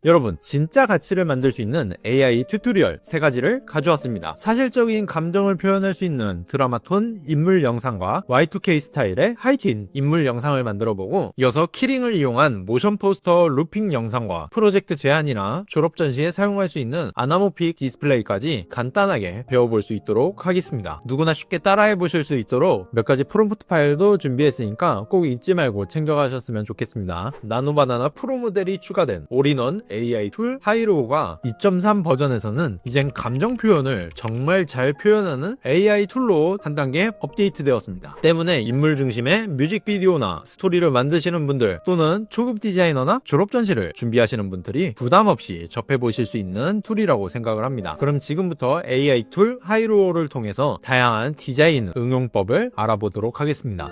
여러분, 진짜 가치를 만들 수 있는 AI 튜토리얼 3가지를 가져왔습니다. 사실적인 감정을 표현할 수 있는 드라마톤 인물 영상과 Y2K 스타일의 하이틴 인물 영상을 만들어보고, 이어서 키링을 이용한 모션 포스터 루핑 영상과 프로젝트 제안이나 졸업 전시에 사용할 수 있는 아나모픽 디스플레이까지 간단하게 배워볼 수 있도록 하겠습니다. 누구나 쉽게 따라해 보실 수 있도록 몇 가지 프롬프트 파일도 준비했으니까 꼭 잊지 말고 챙겨가셨으면 좋겠습니다. 나노바나나 프로 모델이 추가된 올인원 AI 툴 하이로우가 2.3 버전에서는 이젠 감정 표현을 정말 잘 표현하는 AI 툴로 한 단계 업데이트 되었습니다. 때문에 인물 중심의 뮤직비디오나 스토리를 만드시는 분들, 또는 초급 디자이너나 졸업 전시를 준비하시는 분들이 부담 없이 접해보실 수 있는 툴이라고 생각을 합니다. 그럼 지금부터 AI 툴 하이로우를 통해서 다양한 디자인 응용법을 알아보도록 하겠습니다.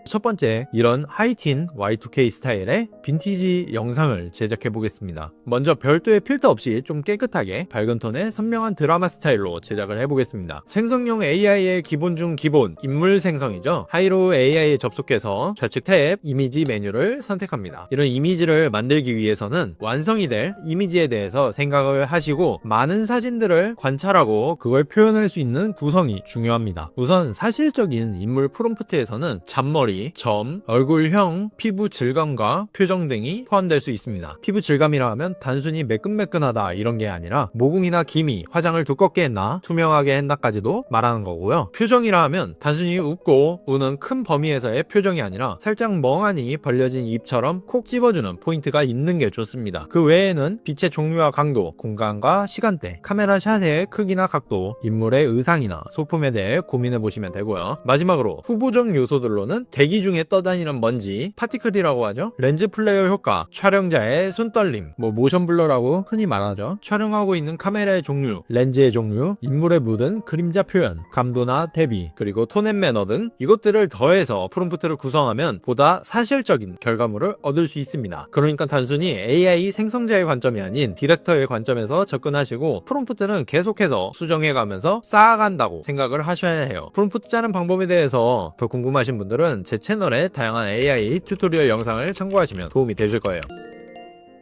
첫 번째, 이런 하이틴 Y2K 스타일의 빈티지 영상을 제작해 보겠습니다. 먼저 별도의 필터 없이 좀 깨끗하게 밝은 톤의 선명한 드라마 스타일로 제작을 해보겠습니다. 생성용 AI의 기본 중 기본, 인물 생성이죠. 하이로우 AI에 접속해서 좌측 탭 이미지 메뉴를 선택합니다. 이런 이미지를 만들기 위해서는 완성이 될 이미지에 대해서 생각을 하시고 많은 사진들을 관찰하고 그걸 표현할 수 있는 구성이 중요합니다. 우선 사실적인 인물 프롬프트에서는 잔머리, 점, 얼굴형, 피부 질감과 표정 등이 포함될 수 있습니다. 피부 질감이라 하면 단순히 매끈매끈하다 이런 게 아니라 모공이나 기미, 화장을 두껍게 했나 투명하게 했나까지도 말하는 거고요. 표정이라 하면 단순히 웃고 우는 큰 범위에서의 표정이 아니라 살짝 멍하니 벌려진 입처럼 콕 집어주는 포인트가 있는 게 좋습니다. 그 외에는 빛의 종류와 강도, 공간과 시간대, 카메라 샷의 크기나 각도, 인물의 의상이나 소품에 대해 고민해 보시면 되고요. 마지막으로 후보적 요소들로는 대기 중에 떠다니는 먼지, 파티클이라고 하죠. 렌즈 플레이어 효과, 촬영자의 손떨림, 모션 블러라고 흔히 말하죠. 촬영하고 있는 카메라의 종류, 렌즈의 종류, 인물의 묻은 그림자 표현, 감도나 대비, 그리고 톤 앤 매너 등 이것들을 더해서 프롬프트를 구성하면 보다 사실적인 결과물을 얻을 수 있습니다. 그러니까 단순히 AI 생성자의 관점이 아닌 디렉터의 관점에서 접근하시고 프롬프트는 계속해서 수정해가면서 쌓아간다고 생각을 하셔야 해요. 프롬프트 짜는 방법에 대해서 더 궁금하신 분들은 제 채널에 다양한 AI 튜토리얼 영상을 참고하시면 도움이 되실 거예요.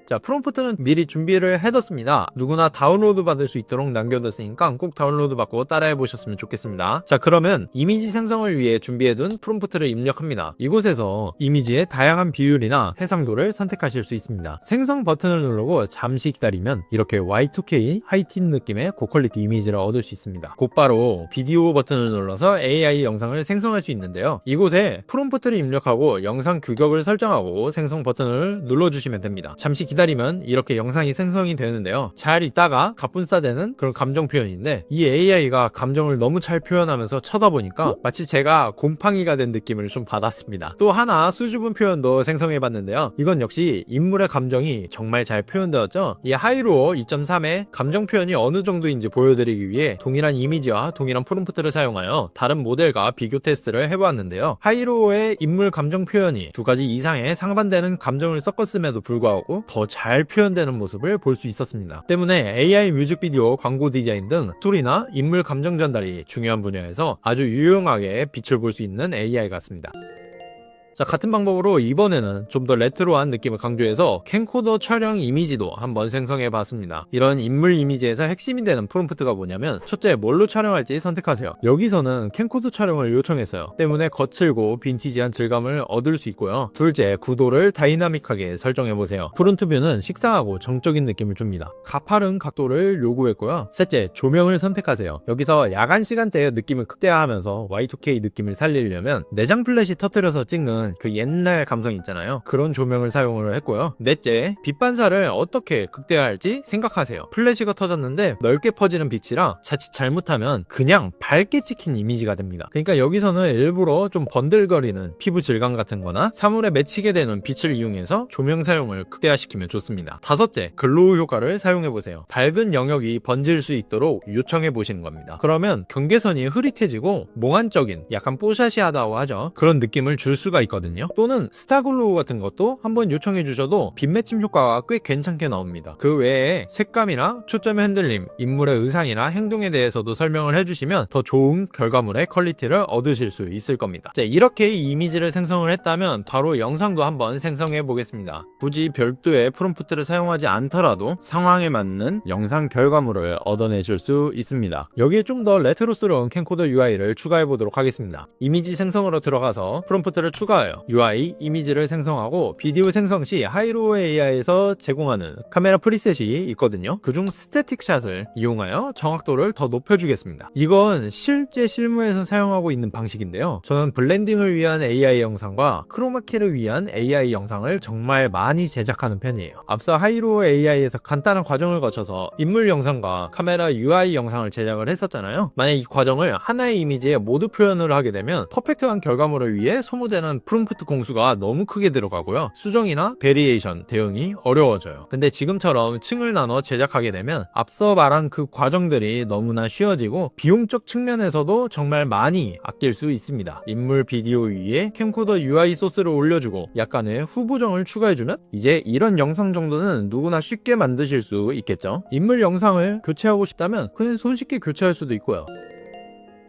자, 프롬프트는 미리 준비를 해뒀습니다. 누구나 다운로드 받을 수 있도록 남겨뒀으니까 꼭 다운로드 받고 따라해 보셨으면 좋겠습니다. 자, 그러면 이미지 생성을 위해 준비해둔 프롬프트를 입력합니다. 이곳에서 이미지의 다양한 비율이나 해상도를 선택하실 수 있습니다. 생성 버튼을 누르고 잠시 기다리면 이렇게 Y2K 하이틴 느낌의 고퀄리티 이미지를 얻을 수 있습니다. 곧바로 비디오 버튼을 눌러서 AI 영상을 생성할 수 있는데요. 이곳에 프롬프트를 입력하고 영상 규격을 설정하고 생성 버튼을 눌러주시면 됩니다. 잠시 기다리면 이렇게 영상이 생성이 되는데요. 잘 있다가 갑분싸되는 그런 감정 표현인데, 이 AI가 감정을 너무 잘 표현하면서 쳐다보니까 마치 제가 곰팡이가 된 느낌을 좀 받았습니다. 또 하나 수줍은 표현도 생성해봤는데요. 이건 역시 인물의 감정이 정말 잘 표현되었죠. 이 하이로우 2.3의 감정 표현이 어느 정도인지 보여드리기 위해 동일한 이미지와 동일한 프롬프트를 사용하여 다른 모델과 비교 테스트를 해보았는데요. 하이로우의 인물 감정 표현이 2가지 이상의 상반되는 감정을 섞었음에도 불구하고 더 잘 표현되는 모습을 볼 수 있었습니다. 때문에 AI 뮤직비디오, 광고 디자인 등 스토리나 인물 감정 전달이 중요한 분야에서 아주 유용하게 빛을 볼 수 있는 AI 같습니다. 자, 같은 방법으로 이번에는 좀 더 레트로한 느낌을 강조해서 캠코더 촬영 이미지도 한번 생성해 봤습니다. 이런 인물 이미지에서 핵심이 되는 프롬프트가 뭐냐면, 첫째, 뭘로 촬영할지 선택하세요. 여기서는 캠코더 촬영을 요청했어요. 때문에 거칠고 빈티지한 질감을 얻을 수 있고요. 둘째, 구도를 다이나믹하게 설정해 보세요. 프론트 뷰는 식상하고 정적인 느낌을 줍니다. 가파른 각도를 요구했고요. 셋째, 조명을 선택하세요. 여기서 야간 시간대의 느낌을 극대화하면서 Y2K 느낌을 살리려면 내장 플래시 터뜨려서 찍는 그 옛날 감성 있잖아요. 그런 조명을 사용을 했고요. 넷째, 빛 반사를 어떻게 극대화할지 생각하세요. 플래시가 터졌는데 넓게 퍼지는 빛이라 자칫 잘못하면 그냥 밝게 찍힌 이미지가 됩니다. 그러니까 여기서는 일부러 좀 번들거리는 피부 질감 같은 거나 사물에 맺히게 되는 빛을 이용해서 조명 사용을 극대화시키면 좋습니다. 다섯째, 글로우 효과를 사용해 보세요. 밝은 영역이 번질 수 있도록 요청해 보시는 겁니다. 그러면 경계선이 흐릿해지고 몽환적인, 약간 뽀샤시하다고 하죠. 그런 느낌을 줄 수가 있거든요. 있거든요. 또는 스타글로우 같은 것도 한번 요청해 주셔도 빛 매침 효과가 꽤 괜찮게 나옵니다. 그 외에 색감이나 초점의 흔들림, 인물의 의상이나 행동에 대해서도 설명을 해주시면 더 좋은 결과물의 퀄리티를 얻으실 수 있을 겁니다. 자, 이렇게 이 이미지를 생성을 했다면 바로 영상도 한번 생성해 보겠습니다. 굳이 별도의 프롬프트를 사용하지 않더라도 상황에 맞는 영상 결과물을 얻어내실 수 있습니다. 여기에 좀 더 레트로스러운 캠코더 UI를 추가해 보도록 하겠습니다. 이미지 생성으로 들어가서 프롬프트를 추가하여 UI 이미지를 생성하고 비디오 생성 시 하이로 AI에서 제공하는 카메라 프리셋이 있거든요. 그중 스태틱 샷을 이용하여 정확도를 더 높여주겠습니다. 이건 실제 실무에서 사용하고 있는 방식인데요. 저는 블렌딩을 위한 AI 영상과 크로마키를 위한 AI 영상을 정말 많이 제작하는 편이에요. 앞서 하이로 AI에서 간단한 과정을 거쳐서 인물 영상과 카메라 UI 영상을 제작을 했었잖아요. 만약 이 과정을 하나의 이미지에 모두 표현을 하게 되면 퍼펙트한 결과물을 위해 소모되는 프롬프트 공수가 너무 크게 들어가고요. 수정이나 베리에이션 대응이 어려워져요. 근데 지금처럼 층을 나눠 제작하게 되면 앞서 말한 그 과정들이 너무나 쉬워지고 비용적 측면에서도 정말 많이 아낄 수 있습니다. 인물 비디오 위에 캠코더 UI 소스를 올려주고 약간의 후보정을 추가해주면 이제 이런 영상 정도는 누구나 쉽게 만드실 수 있겠죠. 인물 영상을 교체하고 싶다면 그냥 손쉽게 교체할 수도 있고요.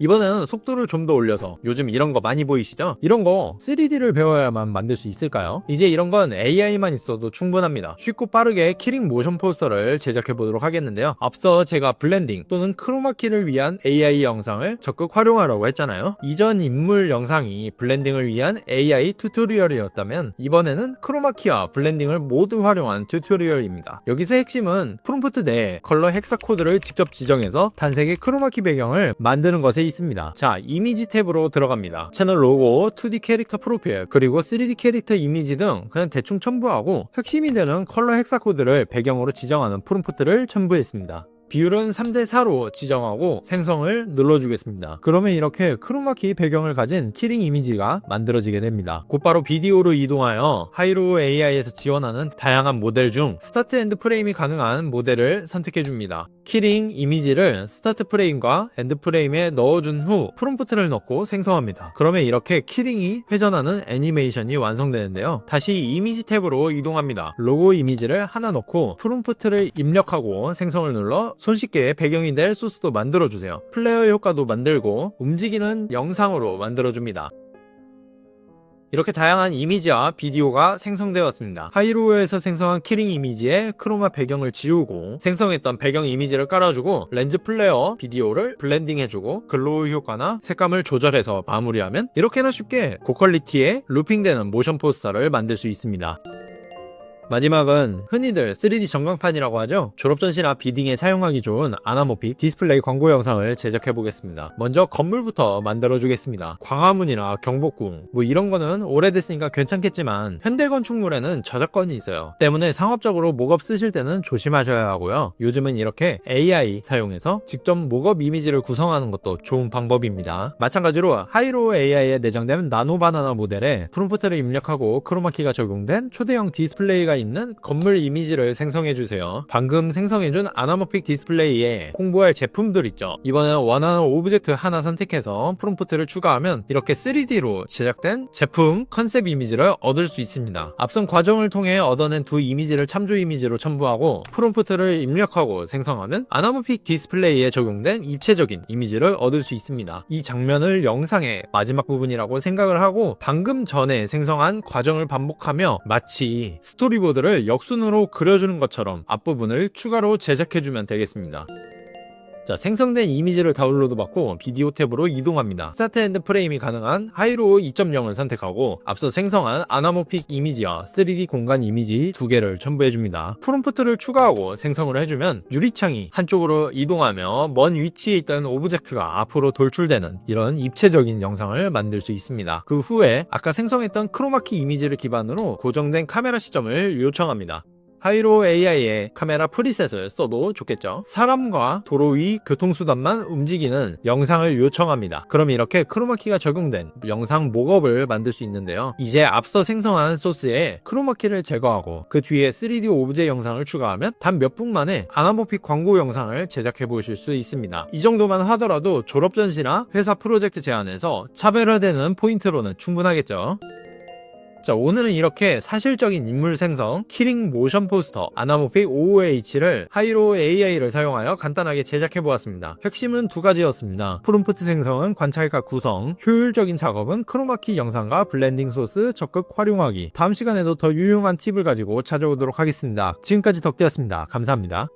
이번에는 속도를 좀 더 올려서 요즘 이런 거 많이 보이시죠? 이런 거 3D를 배워야만 만들 수 있을까요? 이제 이런 건 AI만 있어도 충분합니다. 쉽고 빠르게 키링 모션 포스터를 제작해 보도록 하겠는데요. 앞서 제가 블렌딩 또는 크로마키를 위한 AI 영상을 적극 활용하라고 했잖아요. 이전 인물 영상이 블렌딩을 위한 AI 튜토리얼이었다면 이번에는 크로마키와 블렌딩을 모두 활용한 튜토리얼입니다. 여기서 핵심은 프롬프트 내에 컬러 헥사 코드를 직접 지정해서 단색의 크로마키 배경을 만드는 것에 있습니다. 자, 이미지 탭으로 들어갑니다. 채널 로고, 2D 캐릭터 프로필, 그리고 3D 캐릭터 이미지 등 그냥 대충 첨부하고 핵심이 되는 컬러 헥사 코드를 배경으로 지정하는 프롬프트를 첨부했습니다. 비율은 3대4로 지정하고 생성을 눌러주겠습니다. 그러면 이렇게 크로마키 배경을 가진 키링 이미지가 만들어지게 됩니다. 곧바로 비디오로 이동하여 하이로 AI에서 지원하는 다양한 모델 중 스타트 엔드 프레임이 가능한 모델을 선택해줍니다. 키링 이미지를 스타트 프레임과 엔드 프레임에 넣어준 후 프롬프트를 넣고 생성합니다. 그러면 이렇게 키링이 회전하는 애니메이션이 완성되는데요. 다시 이미지 탭으로 이동합니다. 로고 이미지를 하나 넣고 프롬프트를 입력하고 생성을 눌러 손쉽게 배경이 될 소스도 만들어주세요. 플레이어 효과도 만들고 움직이는 영상으로 만들어줍니다. 이렇게 다양한 이미지와 비디오가 생성되었습니다. 하이로에서 생성한 키링 이미지에 크로마 배경을 지우고 생성했던 배경 이미지를 깔아주고 렌즈 플레어 비디오를 블렌딩 해주고 글로우 효과나 색감을 조절해서 마무리하면 이렇게나 쉽게 고퀄리티의 루핑되는 모션 포스터를 만들 수 있습니다. 마지막은 흔히들 3D 전광판이라고 하죠. 졸업전시나 비딩에 사용하기 좋은 아나모픽 디스플레이 광고 영상을 제작해 보겠습니다. 먼저 건물부터 만들어 주겠습니다. 광화문이나 경복궁 뭐 이런 거는 오래됐으니까 괜찮겠지만 현대 건축물에는 저작권이 있어요. 때문에 상업적으로 목업 쓰실 때는 조심하셔야 하고요. 요즘은 이렇게 AI 사용해서 직접 목업 이미지를 구성하는 것도 좋은 방법입니다. 마찬가지로 하이로 AI에 내장된 나노 바나나 모델에 프롬프트를 입력하고 크로마키가 적용된 초대형 디스플레이가 있는 건물 이미지를 생성해주세요. 방금 생성해준 아나모픽 디스플레이에 홍보할 제품들 있죠. 이번에는 원하는 오브젝트 하나 선택해서 프롬프트를 추가하면 이렇게 3D로 제작된 제품 컨셉 이미지를 얻을 수 있습니다. 앞선 과정을 통해 얻어낸 두 이미지를 참조 이미지로 첨부하고 프롬프트를 입력하고 생성하면 아나모픽 디스플레이에 적용된 입체적인 이미지를 얻을 수 있습니다. 이 장면을 영상의 마지막 부분이라고 생각을 하고 방금 전에 생성한 과정을 반복하며 마치 스토리보드를 역순으로 그려주는 것처럼 앞부분을 추가로 제작해주면 되겠습니다. 자, 생성된 이미지를 다운로드 받고 비디오 탭으로 이동합니다. 스타트 엔드 프레임이 가능한 하이로 2.0을 선택하고 앞서 생성한 아나모픽 이미지와 3D 공간 이미지 두 개를 첨부해줍니다. 프롬프트를 추가하고 생성을 해주면 유리창이 한쪽으로 이동하며 먼 위치에 있던 오브젝트가 앞으로 돌출되는 이런 입체적인 영상을 만들 수 있습니다. 그 후에 아까 생성했던 크로마키 이미지를 기반으로 고정된 카메라 시점을 요청합니다. 하이로 AI의 카메라 프리셋을 써도 좋겠죠. 사람과 도로 위 교통수단만 움직이는 영상을 요청합니다. 그럼 이렇게 크로마키가 적용된 영상 목업을 만들 수 있는데요. 이제 앞서 생성한 소스에 크로마키를 제거하고 그 뒤에 3D 오브제 영상을 추가하면 단 몇 분 만에 아나모픽 광고 영상을 제작해 보실 수 있습니다. 이 정도만 하더라도 졸업전시나 회사 프로젝트 제안에서 차별화되는 포인트로는 충분하겠죠. 자, 오늘은 이렇게 사실적인 인물 생성, 키링 모션 포스터, 아나모픽 OOH를 하이로 AI를 사용하여 간단하게 제작해보았습니다. 핵심은 두 가지였습니다. 프롬프트 생성은 관찰각 구성, 효율적인 작업은 크로마키 영상과 블렌딩 소스 적극 활용하기. 다음 시간에도 더 유용한 팁을 가지고 찾아오도록 하겠습니다. 지금까지 덕대였습니다. 감사합니다.